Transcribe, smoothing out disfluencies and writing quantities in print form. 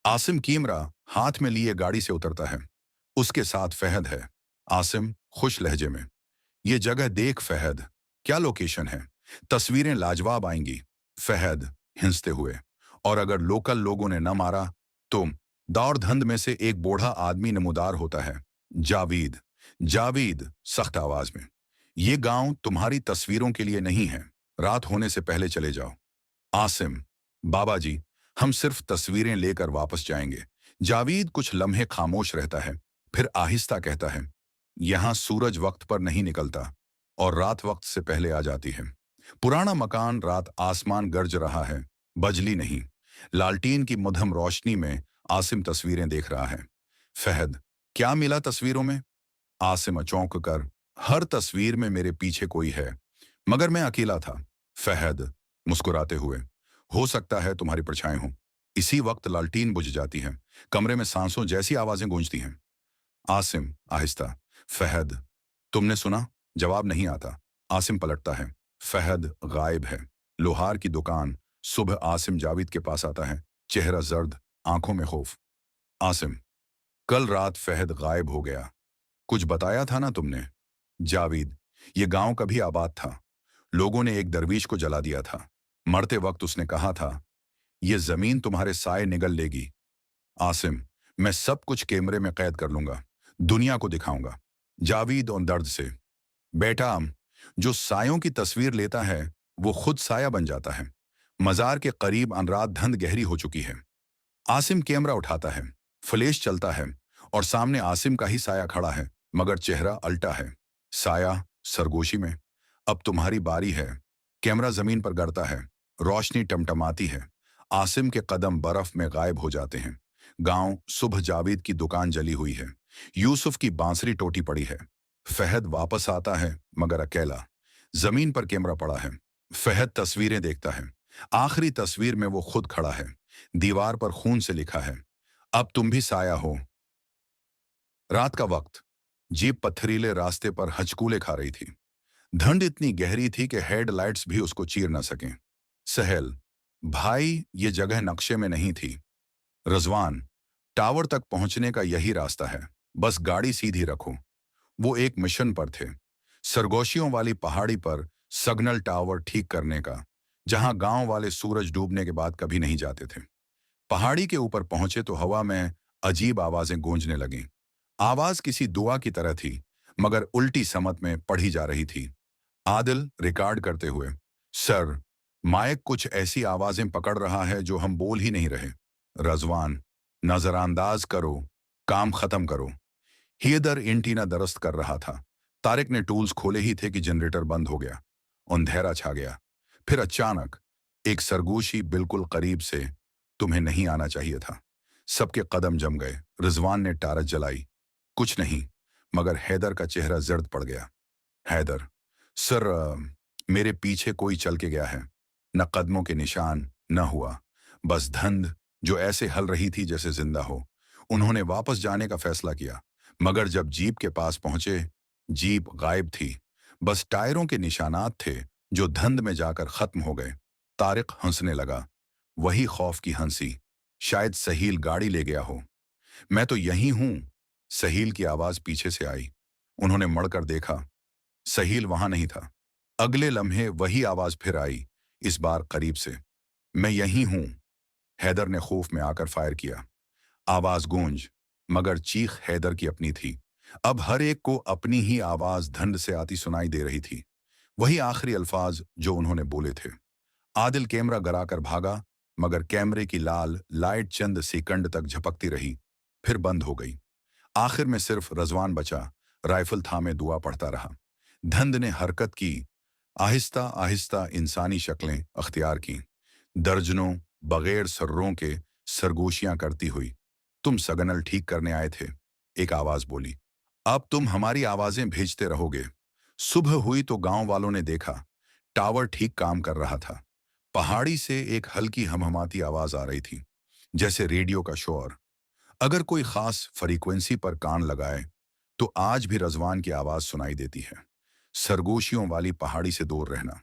आसिम कीमरा हाथ में लिए गाड़ी से उतरता है। उसके साथ फहद है। आसिम खुश लहजे में, ये जगह देख फहद, क्या लोकेशन है, तस्वीरें लाजवाब आएंगी। फहद हिंसते हुए, और अगर लोकल लोगों ने न मारा तो। दौड़ धंध में से एक बूढ़ा आदमी नमूदार होता है। जावीद। जावीद सख्त आवाज में, ये गांव तुम्हारी तस्वीरों के लिए नहीं है, रात होने से पहले चले जाओ। आसिम, बाबा जी, हम सिर्फ तस्वीरें लेकर वापस जाएंगे। जावीद कुछ लम्हे खामोश रहता है, फिर आहिस्ता कहता है, यहाँ सूरज वक्त पर नहीं निकलता और रात वक्त से पहले आ जाती है। पुराना मकान, रात आसमान गरज रहा है, बजली नहीं। लालटीन की मध्यम रोशनी में आसिम तस्वीरें देख रहा है। फहद, क्या मिला तस्वीरों में? आसिम चौंक कर, हर तस्वीर में मेरे पीछे कोई है, मगर मैं अकेला था। फहद मुस्कुराते हुए, हो सकता है तुम्हारी परछाई हो। इसी वक्त लालटीन बुझ जाती है। कमरे में सांसों जैसी आवाजें गूंजती हैं। आसिम आहिस्ता, फहद, तुमने सुना? जवाब नहीं आता। आसिम पलटता है। फहद गायब है। लोहार की दुकान। सुबह आसिम जावेद के पास आता है, चेहरा जर्द, आंखों में खौफ। आसिम, कल रात फहद गायब हो गया। कुछ बताया था ना तुमने? जावेद, ये गांव कभी आबाद था। लोगों ने एक दरवीश को जला दिया था। मरते वक्त उसने कहा था, ये जमीन तुम्हारे साए निगल लेगी। आसिम, मैं सब कुछ कैमरे में कैद कर लूंगा, दुनिया को दिखाऊंगा। जावेद और दर्द से, बेटा, जो सायों की तस्वीर लेता है वो खुद साया बन जाता है। मजार के करीब अनरात धंध गहरी हो चुकी है। आसिम कैमरा उठाता है, फ्लैश चलता है और सामने आसिम का ही साया खड़ा है, मगर चेहरा अल्टा है। साया सरगोशी में। अब तुम्हारी बारी है। कैमरा जमीन पर गिरता है, रोशनी टमटमाती है। आसिम के कदम बर्फ में गायब हो जाते हैं। गांव सुबह, जावेद की दुकान जली हुई है। यूसुफ की बांसुरी टूटी पड़ी है। फहद वापस आता है, मगर अकेला। जमीन पर कैमरा पड़ा है। फहद तस्वीरें देखता है। आखिरी तस्वीर में वो खुद खड़ा है। दीवार पर खून से लिखा है, अब तुम भी साया हो। रात का वक्त। जीप पत्थरीले रास्ते पर हचकूले खा रही थी। धुंध इतनी गहरी थी कि हेडलाइट्स भी उसको चीर न सकें। सहेल, भाई, ये जगह नक्शे में नहीं थी। रजवान, टावर तक पहुंचने का यही रास्ता है, बस गाड़ी सीधी रखो। वो एक मिशन पर थे, सरगोशियों वाली पहाड़ी पर सिग्नल टावर ठीक करने का, जहां गांव वाले सूरज डूबने के बाद कभी नहीं जाते थे। पहाड़ी के ऊपर पहुंचे तो हवा में अजीब आवाजें गूंजने लगीं। आवाज किसी दुआ की तरह थी, मगर उल्टी समत में पढ़ी जा रही थी। आदिल रिकॉर्ड करते हुए, सर, माइक कुछ ऐसी आवाजें पकड़ रहा है जो हम बोल ही नहीं रहे। रजवान, नजरअंदाज करो, काम खत्म करो। हैदर एंटीना दरस्त कर रहा था। तारिक ने टूल्स खोले ही थे कि जनरेटर बंद हो गया। अंधेरा छा गया। फिर अचानक एक सरगोशी बिल्कुल करीब से, तुम्हें नहीं आना चाहिए था। सबके कदम जम गए। रिजवान ने टारच जलाई। कुछ नहीं, मगर हैदर का चेहरा जर्द पड़ गया। हैदर, सर, मेरे पीछे कोई चल के गया है। न कदमों के निशान, न हुआ, बस धंध जो ऐसे हल रही थी जैसे जिंदा हो। उन्होंने वापस जाने का फैसला किया, मगर जब जीप के पास पहुंचे, जीप गायब थी। बस टायरों के निशानात थे जो धंध में जाकर खत्म हो गए। तारिक हंसने लगा, वही खौफ की हंसी। शायद सहील गाड़ी ले गया हो। मैं तो यहीं हूं। सहील की आवाज पीछे से आई। उन्होंने मड़कर देखा, सहील वहां नहीं था। अगले लम्हे वही आवाज फिर आई, इस बार करीब से। मैं यहीं हूं। हैदर ने खौफ में आकर फायर किया। आवाज गूंज, मगर चीख हैदर की अपनी थी। अब हर एक को अपनी ही आवाज धंध से आती सुनाई दे रही थी। वही आखिरी अल्फाज जो उन्होंने बोले थे। आदिल कैमरा गिराकर भागा, मगर कैमरे की लाल लाइट चंद सेकंड तक झपकती रही, फिर बंद हो गई। आखिर में सिर्फ रजवान बचा, राइफल थामे दुआ पढ़ता रहा। धंध ने हरकत की, आहिस्ता आहिस्ता इंसानी शक्लें अख्तियार की। दर्जनों बगैर सर्रों के सरगोशियां करती हुई। तुम सगनल ठीक करने आए थे, एक आवाज बोली। अब तुम हमारी आवाजें भेजते रहोगे। सुबह हुई तो गांव वालों ने देखा, टावर ठीक काम कर रहा था। पहाड़ी से एक हल्की हमहमाती आवाज आ रही थी, जैसे रेडियो का शोर। अगर कोई खास फ्रीक्वेंसी पर कान लगाए तो आज भी रजवान की आवाज सुनाई देती है, सरगोशियों वाली पहाड़ी से दूर रहना।